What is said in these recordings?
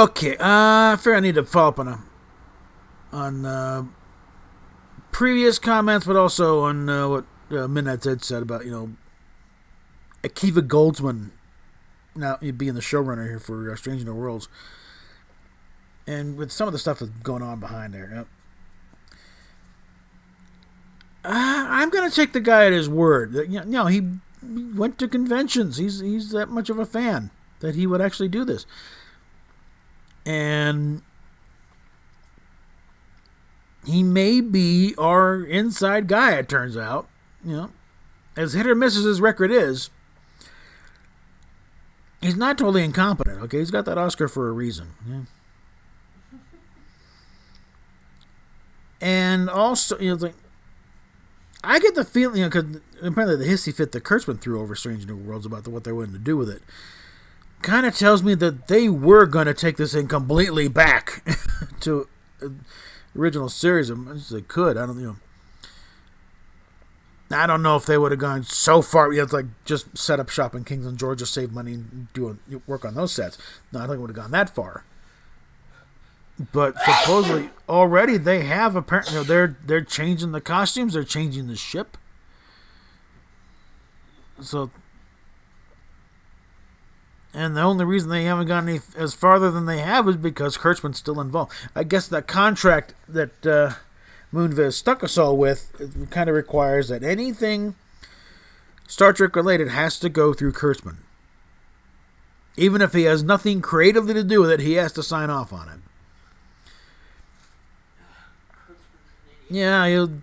Okay, I figure I need to follow up on previous comments, but also on what Midnight Ed said about Akiva Goldsman now being the showrunner here for Strange New Worlds, and with some of the stuff that's going on behind there. Yep. I'm gonna take the guy at his word. He went to conventions. He's that much of a fan that he would actually do this, and he may be our inside guy. It turns out, as hit or miss as his record is, he's not totally incompetent. Okay, he's got that Oscar for a reason. Yeah. And also, I get the feeling, because apparently the hissy fit that Kurtzman threw over Strange New Worlds about what they're willing to do with it, kind of tells me that they were going to take this thing completely back to original series as much as they could. I don't know if they would have gone so far. It's like just set up shop in Kingsland, Georgia, save money, and work on those sets. No, I don't think it would have gone that far. But supposedly already they have apparently they're changing the costumes, they're changing the ship. So, and the only reason they haven't gone any as farther than they have is because Kurtzman's still involved. I guess that contract that Moonves stuck us all with kind of requires that anything Star Trek related has to go through Kurtzman. Even if he has nothing creatively to do with it, he has to sign off on it. Yeah, and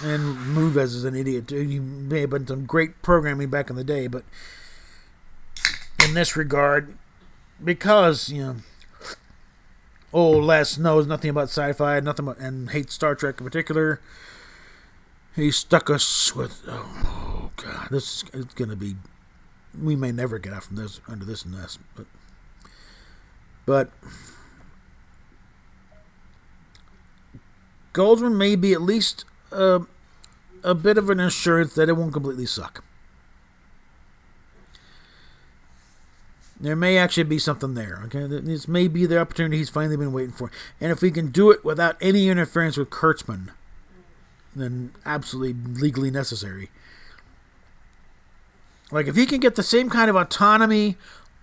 Moonves is an idiot too. He may have been some great programming back in the day, but in this regard, because Les knows nothing about sci-fi, and hates Star Trek in particular, he stuck us with. Oh God, it's gonna be. We may never get out from this under this mess, but. Goldsman may be at least a bit of an assurance that it won't completely suck. There may actually be something there. Okay, this may be the opportunity he's finally been waiting for. And if we can do it without any interference with Kurtzman, then absolutely legally necessary. Like if he can get the same kind of autonomy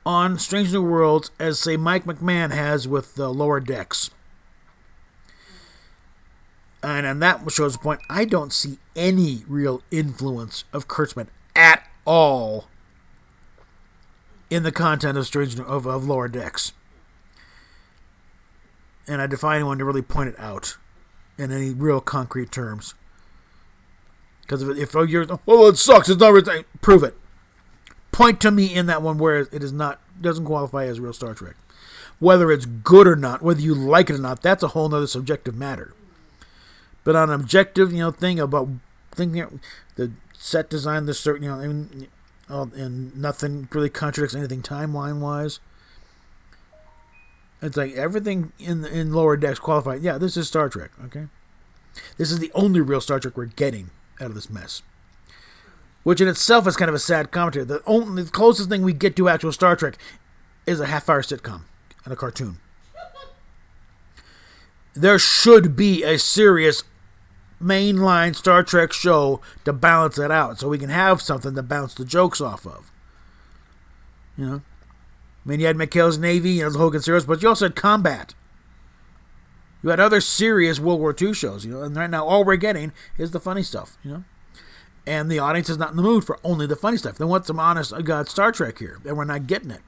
on Strange New Worlds as, say, Mike McMahon has with the Lower Decks. And on that shows the point, I don't see any real influence of Kurtzman at all in the content of Lower Decks. And I defy anyone to really point it out in any real concrete terms. Because if you're, it sucks, it's not really, prove it. Point to me in that one where it is not, doesn't qualify as real Star Trek. Whether it's good or not, whether you like it or not, that's a whole other subjective matter. But on an objective, thing about thinking the set design, the certain, and nothing really contradicts anything timeline-wise. It's like everything in Lower Decks qualified. Yeah, this is Star Trek, okay? This is the only real Star Trek we're getting out of this mess. Which in itself is kind of a sad commentary. The closest thing we get to actual Star Trek is a half-hour sitcom and a cartoon. There should be a serious mainline Star Trek show to balance that out, so we can have something to bounce the jokes off of. I mean, you had McHale's Navy, the Hogan Serious, but you also had Combat. You had other serious World War II shows, and right now all we're getting is the funny stuff, And the audience is not in the mood for only the funny stuff. They want some honest God Star Trek here, and we're not getting it.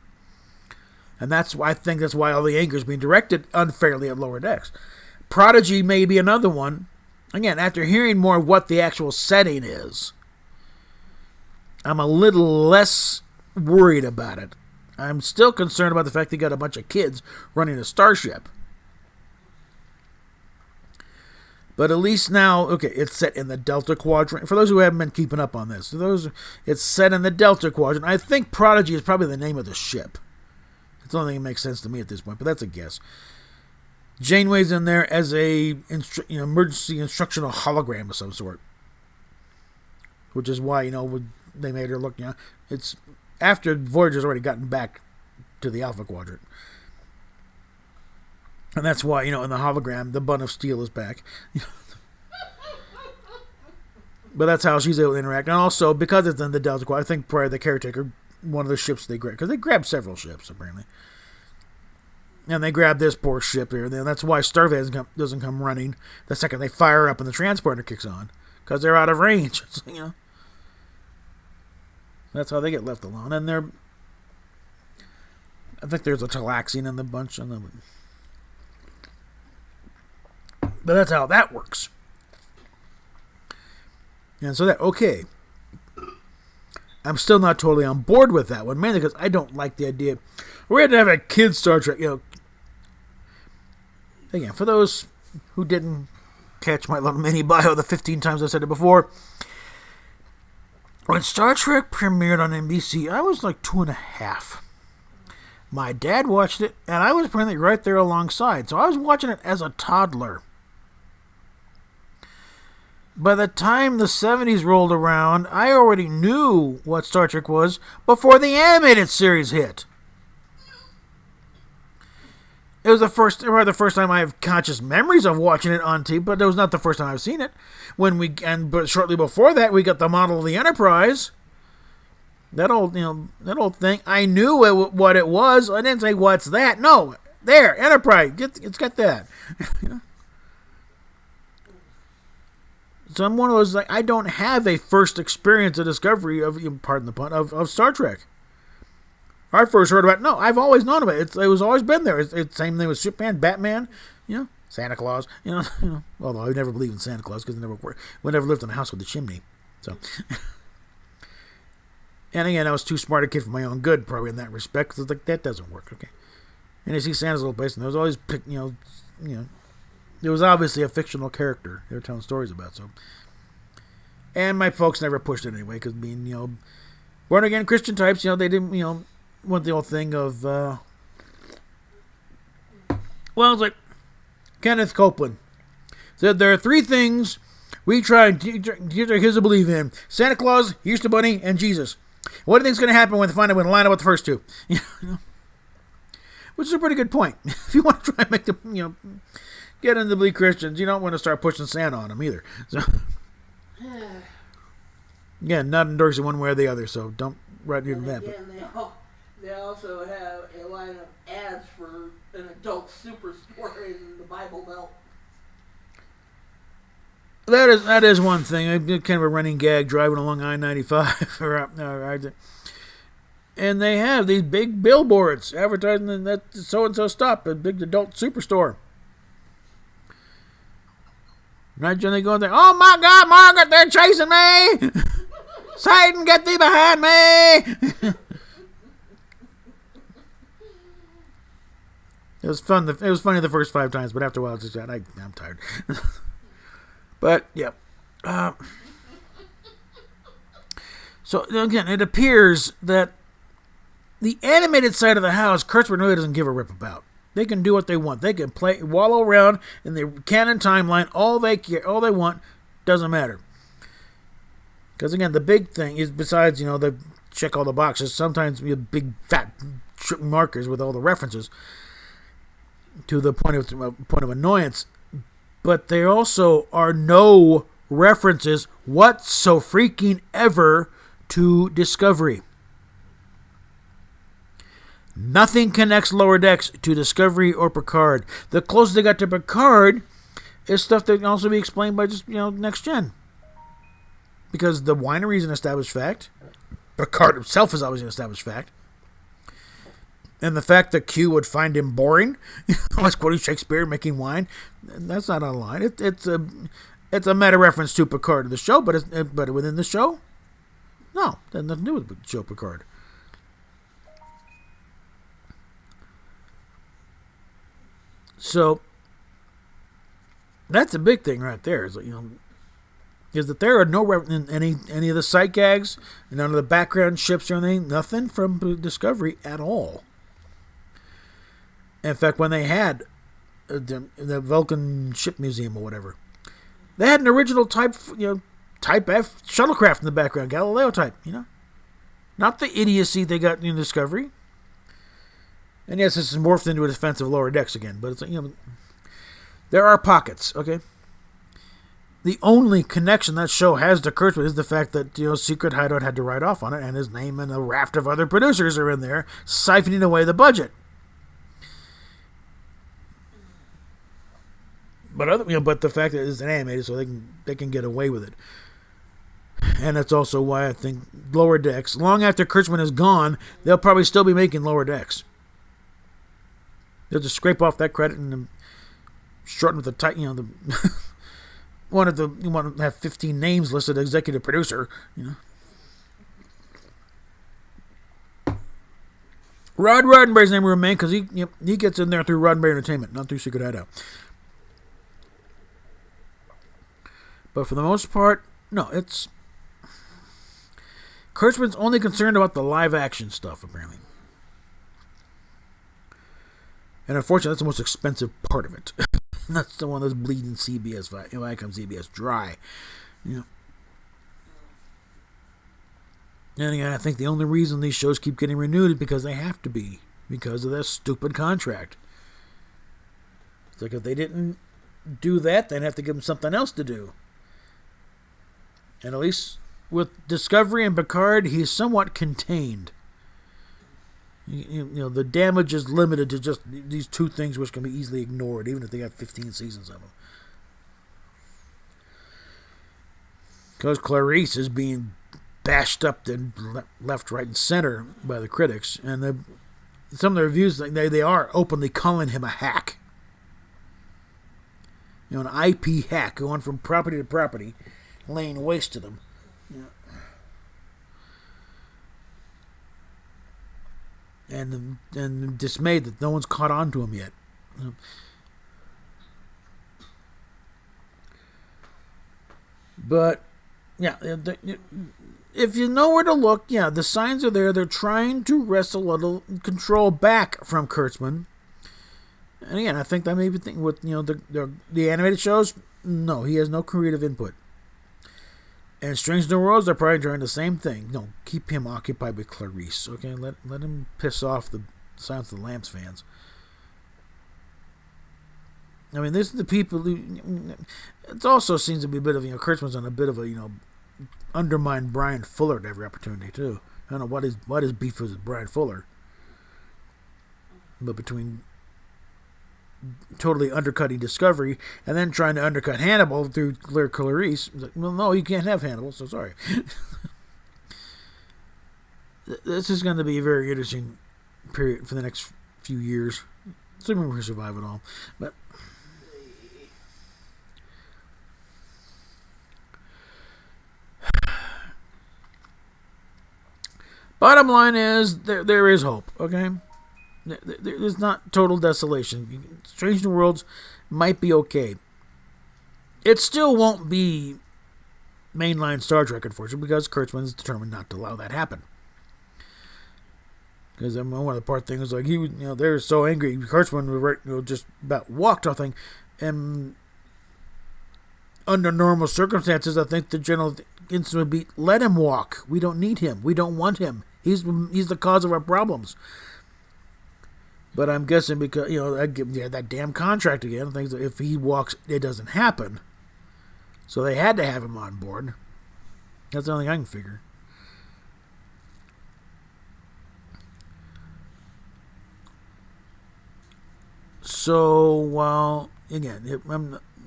And I think that's why all the anger is being directed unfairly at Lower Decks. Prodigy may be another one. Again, after hearing more of what the actual setting is, I'm a little less worried about it. I'm still concerned about the fact they got a bunch of kids running a starship. But at least now, okay, it's set in the Delta Quadrant. For those who haven't been keeping up on this, it's set in the Delta Quadrant. I think Prodigy is probably the name of the ship. It's the only thing that makes sense to me at this point, but that's a guess. Janeway's in there as a emergency instructional hologram of some sort, which is why they made her look. It's after Voyager's already gotten back to the Alpha Quadrant. And that's why, in the hologram, the Bun of Steel is back. But that's how she's able to interact. And also, because it's in the Delta Quadrant, I think probably the Caretaker, one of the ships they grabbed, because they grabbed several ships, apparently. And they grabbed this poor ship here. And that's why Starfleet doesn't come running the second they fire up and the transporter kicks on. Because they're out of range. That's how they get left alone. And I think there's a Talaxian in the bunch. But that's how that works. And so okay. I'm still not totally on board with that one, mainly because I don't like the idea. We had to have a kid Star Trek, Again, for those who didn't catch my little mini bio the 15 times I've said it before, when Star Trek premiered on NBC, I was like 2.5. My dad watched it, and I was apparently right there alongside, so I was watching it as a toddler. By the time the 70s rolled around, I already knew what Star Trek was before the animated series hit. It was the first time I have conscious memories of watching it on TV, but it was not the first time I've seen it. But shortly before that, we got the model of the Enterprise. That old thing. I knew what it was. I didn't say, "What's that?" No, there, Enterprise. It's got that. So I'm one of those, I don't have a first experience of discovery of, pardon the pun, of Star Trek. I first heard about it. No, I've always known about it. It was always been there. It's the same thing with Superman, Batman, Santa Claus, Although I never believed in Santa Claus because we never lived in a house with a chimney. So, and again, I was too smart a kid for my own good, probably in that respect. Because that doesn't work. Okay, and you see Santa's little place, and there was always, It was obviously a fictional character they were telling stories about. So, and my folks never pushed it anyway, because being, born again Christian types, they didn't, want the old thing of, it's like Kenneth Copeland said there are 3 things we try and teach our kids to believe in: Santa Claus, Easter Bunny, and Jesus. What do you think's going to happen when they find out when to line up with the first 2? Which is a pretty good point. If you want to try and make them, get into believe Christians, you don't want to start pushing Santa on them either. So, again, not endorsing one way or the other, so don't write into that. They also have a line of ads for an adult super sport in the Bible Belt. That is one thing. Kind of a running gag driving along I-95, and they have these big billboards advertising that so-and-so stop, a big adult superstore. Right when they go there, "Oh my God, Margaret, they're chasing me! Satan, get thee behind me!" It was fun. It was funny the first 5 times, but after a while, it's just, I'm tired. But yeah. So again, it appears that the animated side of the house, Kurtzman really doesn't give a rip about. They can do what they want. They can wallow around in the canon timeline all they want. Doesn't matter. Because again, the big thing is, besides they check all the boxes. Sometimes we have big fat markers with all the references to the point of annoyance. But there also are no references whatsoever to Discovery. Nothing connects Lower Decks to Discovery or Picard. The closest they got to Picard is stuff that can also be explained by just, Next Gen. Because the winery is an established fact. Picard himself is always an established fact. And the fact that Q would find him boring, always quoting Shakespeare making wine, that's not on line. It's a meta reference to Picard of the show, but within the show, no, that has nothing to do with the show Picard. So that's a big thing right there. Is is that there are no any of the sight gags, none of the background ships or anything, nothing from Discovery at all. In fact, when they had the Vulcan Ship Museum or whatever, they had an original Type F shuttlecraft in the background, Galileo type, not the idiocy they got in Discovery. And yes, this is morphed into a defense of Lower Decks again, but it's, there are pockets, okay? The only connection that show has to Kurtzman is the fact that, Secret Hideout had to write off on it, and his name and a raft of other producers are in there, siphoning away the budget. But the fact that it's an animated, so they can get away with it. And that's also why I think Lower Decks, long after Kurtzman is gone, they'll probably still be making Lower Decks. They'll just scrape off that credit and shorten with the title. You want to have 15 names listed, executive producer. Rod Roddenberry's name will remain because he gets in there through Roddenberry Entertainment, not through Secret Hideout. But for the most part, no, it's Kurtzman's only concerned about the live action stuff, apparently. And unfortunately, that's the most expensive part of it. That's the one that's bleeding CBS, Viacom CBS dry. And again, I think the only reason these shows keep getting renewed is because they have to be. Because of their stupid contract. It's like if they didn't do that, they'd have to give them something else to do. And at least with Discovery and Picard, he's somewhat contained. The damage is limited to just these two things which can be easily ignored, even if they have 15 seasons of them. Because Clarice is being bashed up and left, right, and center by the critics. And some of the reviews, they are openly calling him a hack. An IP hack, going from property to property, laying waste to them. And dismayed that no one's caught on to him yet. But, if you know where to look, the signs are there. They're trying to wrest a little control back from Kurtzman. And again, I think that may be thinking with, the animated shows, no, he has no creative input. And Strange New Worlds, they're probably trying the same thing. Keep him occupied with Clarice. Okay, let him piss off the Silence of the Lambs fans. I mean, this is the people who... It also seems to be a bit of, Kurtzman's on a bit of a, undermine Brian Fuller at every opportunity, too. I don't know what his beef is with Brian Fuller. But between totally undercutting Discovery and then trying to undercut Hannibal through Clarice. Like, well, no, you can't have Hannibal, so sorry. This is going to be a very interesting period for the next few years, assuming we can survive it all. But bottom line is there is hope, okay? There's not total desolation. Strange New Worlds might be okay. It still won't be mainline Star Trek, unfortunately, because Kurtzman is determined not to allow that happen. Because one of the part things was like they were so angry. Kurtzman just about walked off thing, and under normal circumstances, I think the general instinct would be let him walk. We don't need him. We don't want him. He's the cause of our problems. But I'm guessing because, that damn contract again, things that if he walks, it doesn't happen. So they had to have him on board. That's the only thing I can figure. So, again,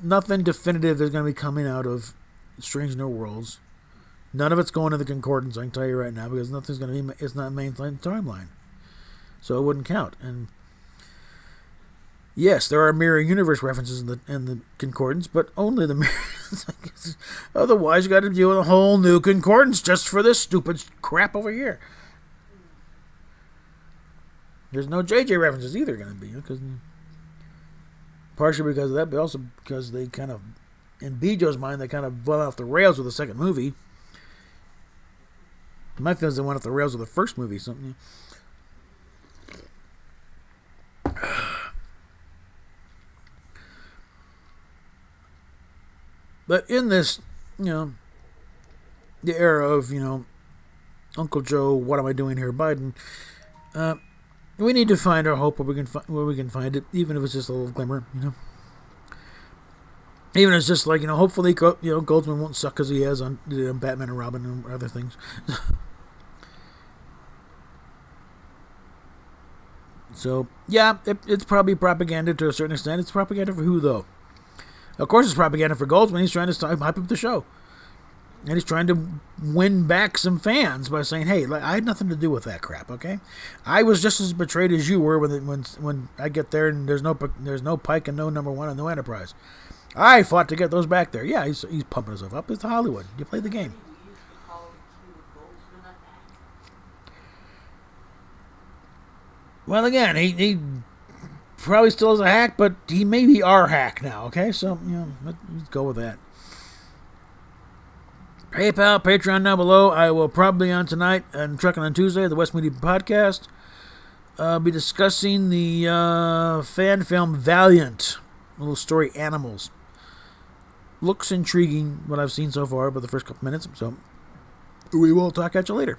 nothing definitive is going to be coming out of Strange New Worlds. None of it's going to the Concordance, I can tell you right now, because nothing's going to be, it's not mainline timeline. So it wouldn't count. And yes, there are mirror universe references in the Concordance, but only the mirror. Otherwise, you got to deal with a whole new Concordance just for this stupid crap over here. There's no JJ references either going to be, because partially because of that, but also because they kind of, in Bijo's mind, they kind of went off the rails with the second movie. My feeling is they went off the rails with the first movie, something. But in this, the era of, Uncle Joe, what am I doing here, Biden, We need to find our hope where we can find it, even if it's just a little glimmer, Even if it's just like, hopefully, Goldsman won't suck as he has on Batman and Robin and other things. So, yeah, it's probably propaganda to a certain extent. It's propaganda for who, though? Of course it's propaganda for Goldsman. He's trying to hype up the show. And he's trying to win back some fans by saying, hey, I had nothing to do with that crap, okay? I was just as betrayed as you were when I get there and there's no Pike and no number 1 and no Enterprise. I fought to get those back there. Yeah, he's pumping himself up. It's Hollywood. You play the game. Well, again, he probably still is a hack, but he may be our hack now, okay? So, let's go with that. PayPal, Patreon down below. I will probably on tonight and Trucking on Tuesday, the West Media Podcast, be discussing the fan film Valiant, little story Animals. Looks intriguing, what I've seen so far, but the first couple minutes. So we will talk at you later.